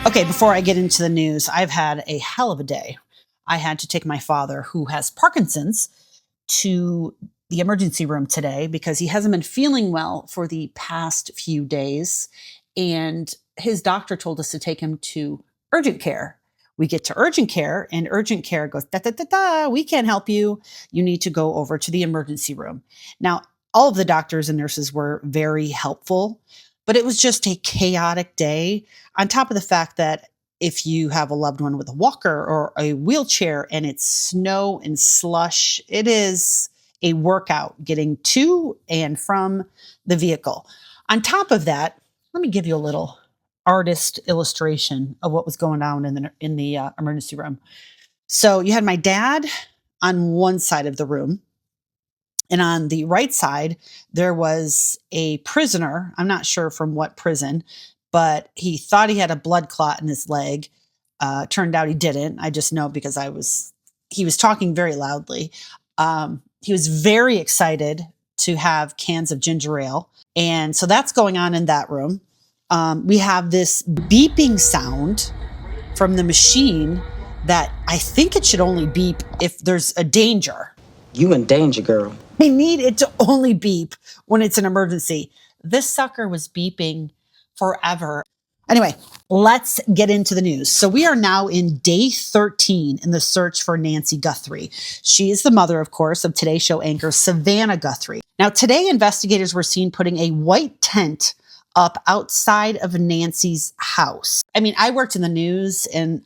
Okay, before I get into the news, I've had a hell of a day. I had to take my father, who has Parkinson's, to the emergency room today because he hasn't been feeling well for the past few days. And his doctor told us to take him to urgent care. We get to urgent care, and urgent care goes, da, da, da, da, we can't help you. You need to go over to the emergency room. Now, all of the doctors and nurses were very helpful, but it was just a chaotic day. On top of the fact that if you have a loved one with a walker or a wheelchair and it's snow and slush, it is a workout getting to and from the vehicle. On top of that, let me give you a little artist illustration of what was going on in the emergency room. So you had my dad on one side of the room, and on the right side, there was a prisoner. I'm not sure from what prison, but he thought he had a blood clot in his leg. Turned out he didn't. I just know because he was talking very loudly. He was very excited to have cans of ginger ale. And so that's going on in that room. We have this beeping sound from the machine that I think it should only beep if there's a danger. You in danger, girl. I need it to only beep when it's an emergency. This sucker was beeping forever. Anyway, let's get into the news. So we are now in day 13 in the search for Nancy Guthrie. She is the mother, of course, of Today Show anchor Savannah Guthrie. Now, today investigators were seen putting a white tent up outside of Nancy's house. I mean, I worked in the news, and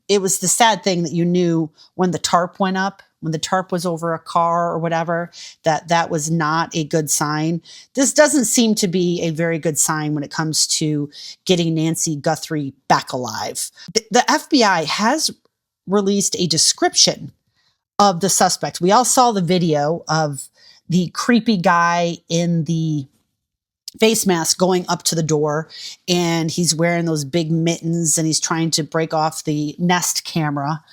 it was the sad thing that you knew when the tarp went up, when the tarp was over a car or whatever, that was not a good sign. This doesn't seem to be a very good sign when it comes to getting Nancy Guthrie back alive. The FBI has released a description of the suspect. We all saw the video of the creepy guy in the face mask going up to the door, and he's wearing those big mittens and he's trying to break off the Nest camera.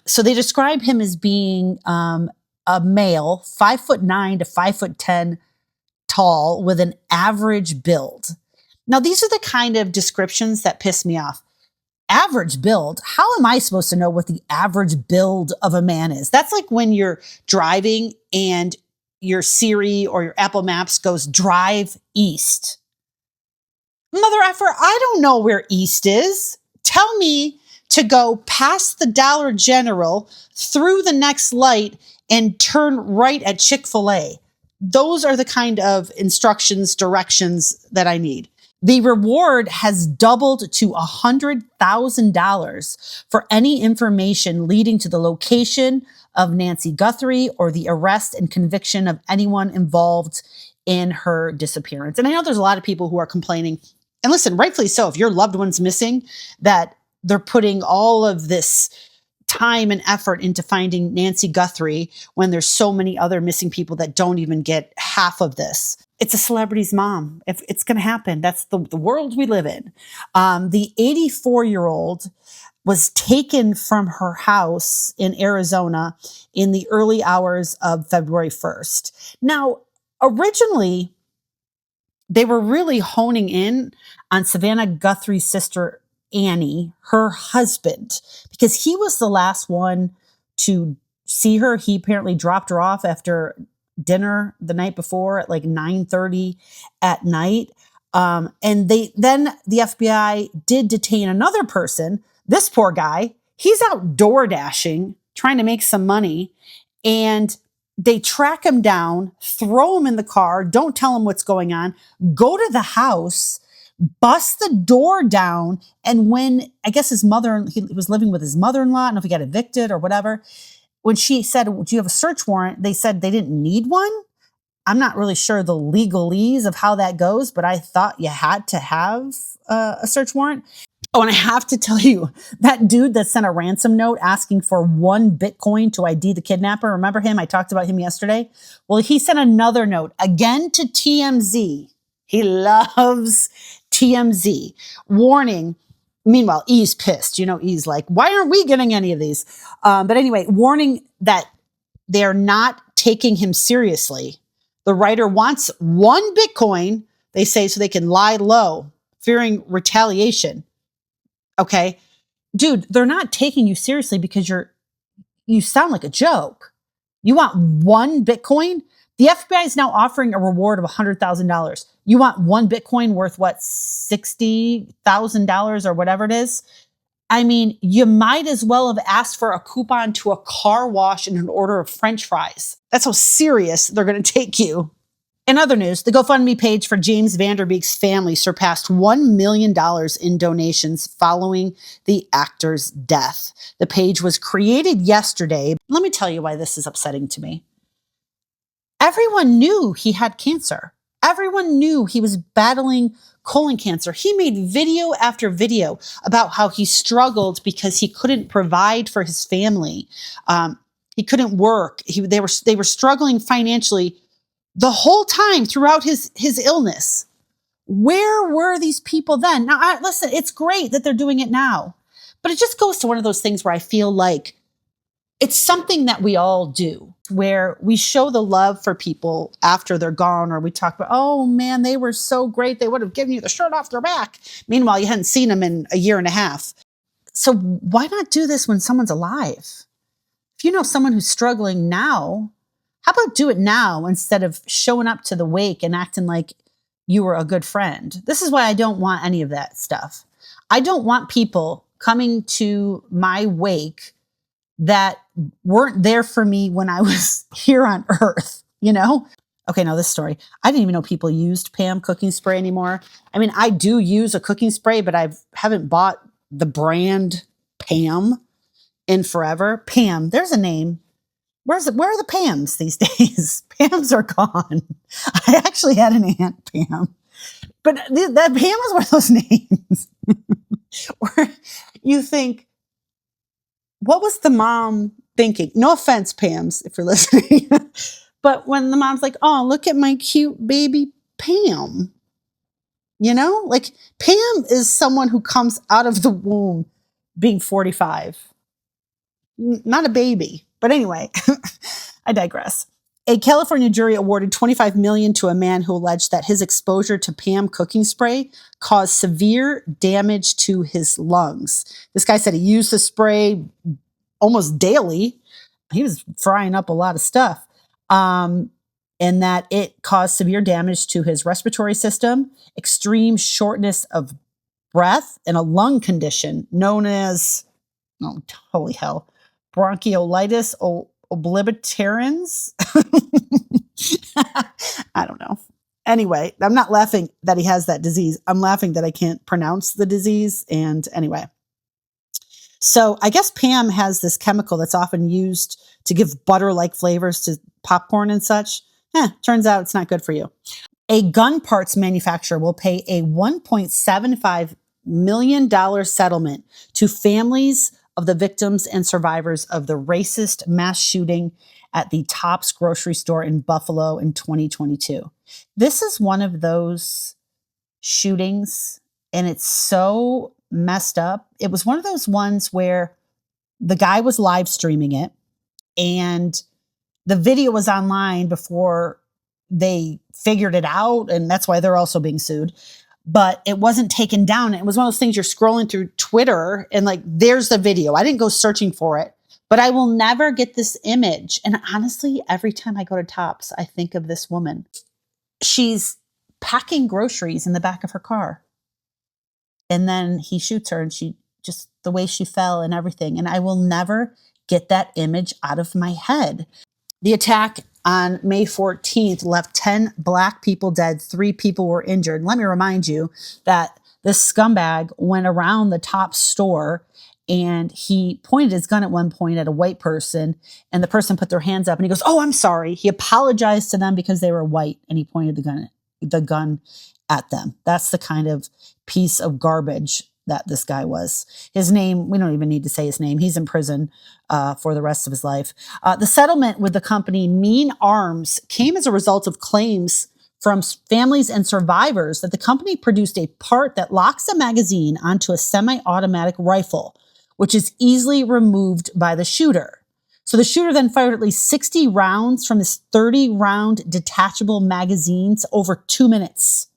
So they describe him as being a male, 5'9" to 5'10" tall, with an average build. Now, these are the kind of descriptions that piss me off. Average build? How am I supposed to know what the average build of a man is? That's like when you're driving and your Siri or your Apple Maps goes drive east. Mother effer, I don't know where east is. Tell me to go past the Dollar General, through the next light, and turn right at Chick-fil-A. Those are the kind of instructions, directions that I need. The reward has doubled to $100,000 for any information leading to the location of Nancy Guthrie or the arrest and conviction of anyone involved in her disappearance. And I know there's a lot of people who are complaining, and listen, rightfully so, if your loved one's missing, that they're putting all of this time and effort into finding Nancy Guthrie when there's so many other missing people that don't even get half of this. It's a celebrity's mom. If it's going to happen, that's the world we live in. The 84-year-old was taken from her house in Arizona in the early hours of February 1st. Now, originally, they were really honing in on Savannah Guthrie's sister, Annie, her husband, because he was the last one to see her. He apparently dropped her off after dinner the night before at like 9:30 at night. And the FBI did detain another person. This poor guy, he's out door dashing, trying to make some money, and they track him down, throw him in the car, don't tell him what's going on, go to the house, bust the door down. And when, I guess he was living with his mother-in-law, I don't know if he got evicted or whatever. When she said, do you have a search warrant? They said they didn't need one. I'm not really sure the legalese of how that goes, but I thought you had to have a search warrant. Oh, and I have to tell you, that dude that sent a ransom note asking for 1 Bitcoin to ID the kidnapper, remember him? I talked about him yesterday. Well, he sent another note, again to TMZ. He loves TMZ. Warning. Meanwhile, E's pissed. You know, E's like, why aren't we getting any of these? But anyway, warning that they're not taking him seriously. The writer wants 1 Bitcoin, they say, so they can lie low, fearing retaliation. Okay. Dude, they're not taking you seriously because you sound like a joke. You want one Bitcoin? The FBI is now offering a reward of $100,000. You want one Bitcoin worth what, $60,000 or whatever it is? I mean, you might as well have asked for a coupon to a car wash and an order of French fries. That's how serious they're going to take you. In other news, the GoFundMe page for James Vanderbeek's family surpassed $1 million in donations following the actor's death. The page was created yesterday. Let me tell you why this is upsetting to me. Everyone knew he had cancer. Everyone knew he was battling colon cancer. He made video after video about how he struggled because he couldn't provide for his family. He couldn't work. They were struggling financially the whole time throughout his illness. Where were these people then? Now, listen, it's great that they're doing it now, but it just goes to one of those things where I feel like it's something that we all do, where we show the love for people after they're gone, or we talk about, oh man, they were so great. They would have given you the shirt off their back. Meanwhile, you hadn't seen them in a year and a half. So why not do this when someone's alive? If you know someone who's struggling now, how about do it now instead of showing up to the wake and acting like you were a good friend? This is why I don't want any of that stuff. I don't want people coming to my wake that weren't there for me when I was here on Earth, you know? Okay, now this story. I didn't even know people used Pam cooking spray anymore. I mean, I do use a cooking spray, but I haven't bought the brand Pam in forever. Pam, there's a name. Where are the Pams these days? Pams are gone. I actually had an aunt, Pam. But that Pam is one of those names where you think, what was the mom thinking? No offense, Pams, if you're listening. But when the mom's like, oh, look at my cute baby Pam. You know, like Pam is someone who comes out of the womb being 45. Not a baby. But anyway, I digress. A California jury awarded $25 million to a man who alleged that his exposure to Pam cooking spray caused severe damage to his lungs. This guy said he used the spray almost daily. He was frying up a lot of stuff. And that it caused severe damage to his respiratory system, extreme shortness of breath, and a lung condition known as, oh, holy hell, bronchiolitis obliterans. I don't know. Anyway, I'm not laughing that he has that disease. I'm laughing that I can't pronounce the disease. And anyway, so I guess Pam has this chemical that's often used to give butter-like flavors to popcorn and such. Turns out it's not good for you. A gun parts manufacturer will pay a $1.75 million settlement to families of the victims and survivors of the racist mass shooting at the Tops grocery store in Buffalo in 2022. This is one of those shootings, and it's so messed up. It was one of those ones where the guy was live streaming it, and the video was online before they figured it out, and that's why they're also being sued. But it wasn't taken down. It was one of those things you're scrolling through Twitter and like, there's the video. I didn't go searching for it, but I will never get this image. And honestly, every time I go to Tops, I think of this woman. She's packing groceries in the back of her car. And then he shoots her, and she just, the way she fell and everything. And I will never get that image out of my head. The attack on May 14th left 10 Black people dead, 3 people were injured. And let me remind you that this scumbag went around the Top store and he pointed his gun at one point at a white person, and the person put their hands up and he goes, oh, I'm sorry. He apologized to them because they were white, and he pointed the gun at them. That's the kind of piece of garbage that this guy was. His name, we don't even need to say his name. He's in prison for the rest of his life. The settlement with the company Mean Arms came as a result of claims from families and survivors that the company produced a part that locks a magazine onto a semi-automatic rifle, which is easily removed by the shooter. So the shooter then fired at least 60 rounds from this 30-round detachable magazines over 2 minutes.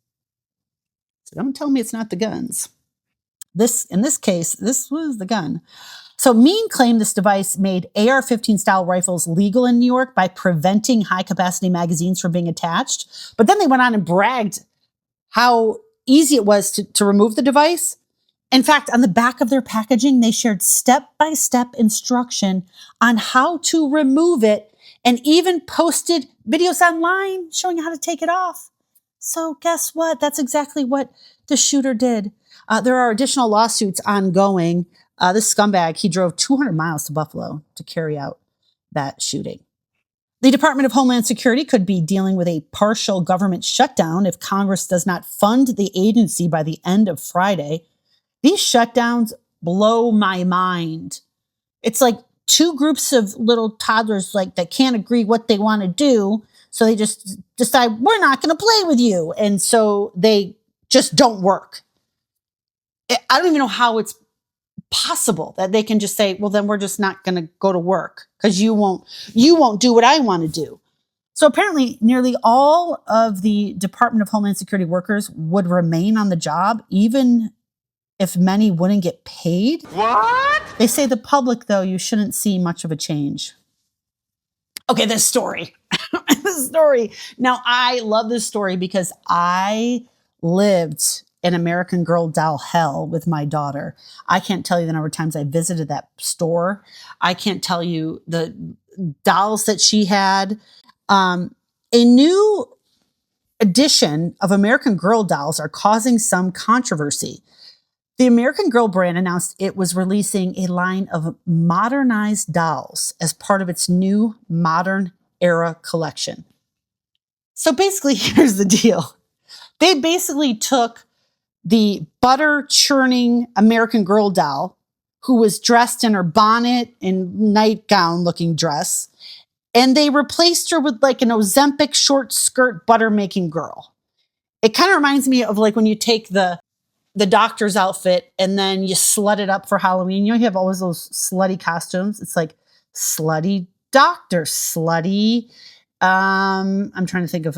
So don't tell me it's not the guns. In this case, this was the gun. So Mean claimed this device made AR-15 style rifles legal in New York by preventing high capacity magazines from being attached. But then they went on and bragged how easy it was to remove the device. In fact, on the back of their packaging, they shared step-by-step instruction on how to remove it and even posted videos online showing how to take it off. So guess what? That's exactly what the shooter did. There are additional lawsuits ongoing. This scumbag, he drove 200 miles to Buffalo to carry out that shooting. The Department of Homeland Security could be dealing with a partial government shutdown if Congress does not fund the agency by the end of Friday. These shutdowns blow my mind. It's like two groups of little toddlers like that can't agree what they want to do. So they just decide, we're not going to play with you. And so they just don't work. I don't even know how it's possible that they can just say, well, then we're just not going to go to work because you won't do what I want to do. So apparently nearly all of the Department of Homeland Security workers would remain on the job, even if many wouldn't get paid. What? They say the public, though, you shouldn't see much of a change. Okay, this story. This story. Now, I love this story because I lived an American Girl doll hell with my daughter. I can't tell you the number of times I visited that store. I can't tell you the dolls that she had. A new edition of American Girl dolls are causing some controversy. The American Girl brand announced it was releasing a line of modernized dolls as part of its new modern era collection. So basically, here's the deal. They basically took the butter churning American Girl doll, who was dressed in her bonnet and nightgown looking dress, and they replaced her with like an Ozempic short skirt butter making girl. It kind of reminds me of like when you take the doctor's outfit and then you slut it up for Halloween. You know, you have always those slutty costumes. It's like slutty doctor, slutty. I'm trying to think of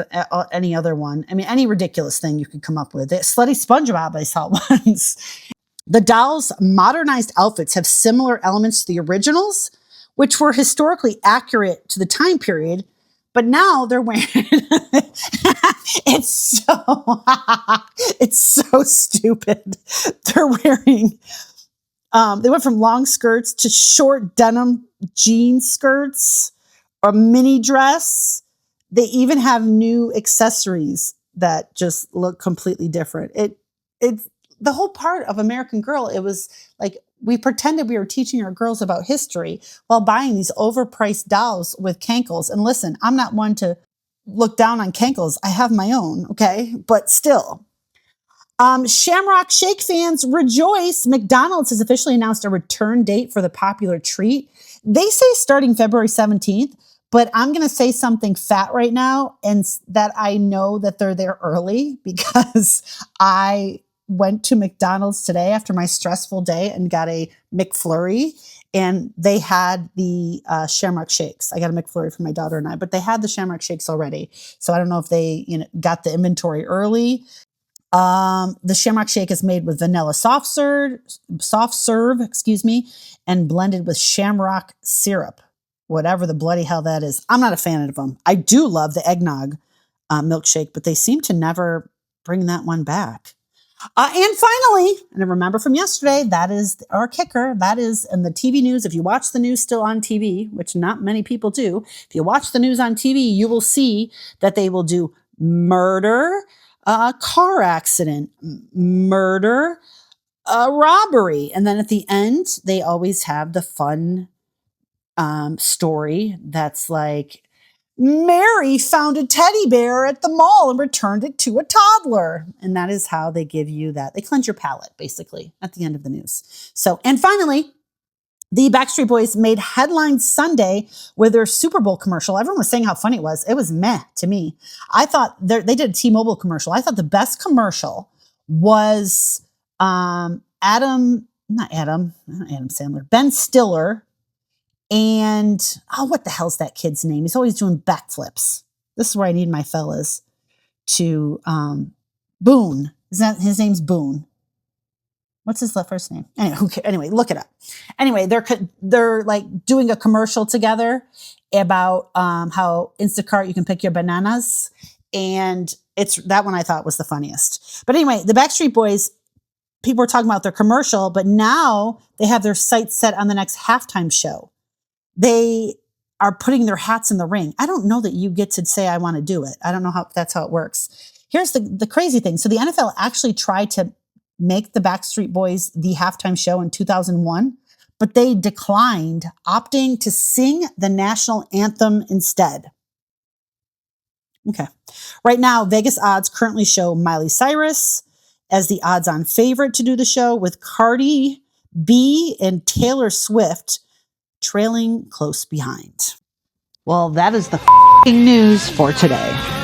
any other one. I mean, any ridiculous thing you could come up with. Slutty SpongeBob, I saw once. The dolls' modernized outfits have similar elements to the originals, which were historically accurate to the time period, but now they're wearing, it's so stupid. They're wearing, they went from long skirts to short denim jean skirts, a mini dress. They even have new accessories that just look completely different. It's the whole part of American Girl. It was like, we pretended we were teaching our girls about history while buying these overpriced dolls with cankles. And listen, I'm not one to look down on cankles. I have my own, okay? But still. Shamrock Shake fans rejoice. McDonald's has officially announced a return date for the popular treat. They say starting February 17th, but I'm going to say something fat right now, and that I know that they're there early because I went to McDonald's today after my stressful day and got a McFlurry, and they had the Shamrock Shakes. I got a McFlurry for my daughter and I, but they had the Shamrock Shakes already. So I don't know if they got the inventory early. The Shamrock Shake is made with vanilla soft serve, and blended with shamrock syrup, whatever the bloody hell that is. I'm not a fan of them. I do love the eggnog milkshake, but they seem to never bring that one back. And finally, and I remember from yesterday, that is our kicker. That is in the TV news. If you watch the news still on TV, which not many people do, if you watch the news on TV, you will see that they will do murder, car accident, murder, robbery. And then at the end, they always have the fun story that's like, Mary found a teddy bear at the mall and returned it to a toddler. And that is how they give you that. They cleanse your palate, basically, at the end of the news. So, and finally, the Backstreet Boys made headlines Sunday with their Super Bowl commercial. Everyone was saying how funny it was. It was meh to me. I thought they did a T-Mobile commercial. I thought the best commercial was Ben Stiller. And, what the hell's that kid's name? He's always doing backflips. This is where I need my fellas to, Boone. His name's Boone. What's his first name? Anyway, look it up. Anyway, they're like doing a commercial together about how Instacart you can pick your bananas, and it's that one I thought was the funniest. But anyway, the Backstreet Boys, people were talking about their commercial, but now they have their sights set on the next halftime show. They are putting their hats in the ring. I don't know that you get to say I want to do it. I don't know how that's how it works. Here's the crazy thing. So the NFL actually tried to make the Backstreet Boys the halftime show in 2001, but they declined, opting to sing the national anthem instead. Okay. Right now, Vegas odds currently show Miley Cyrus as the odds-on favorite to do the show, with Cardi B and Taylor Swift trailing close behind. Well, that is the news for today.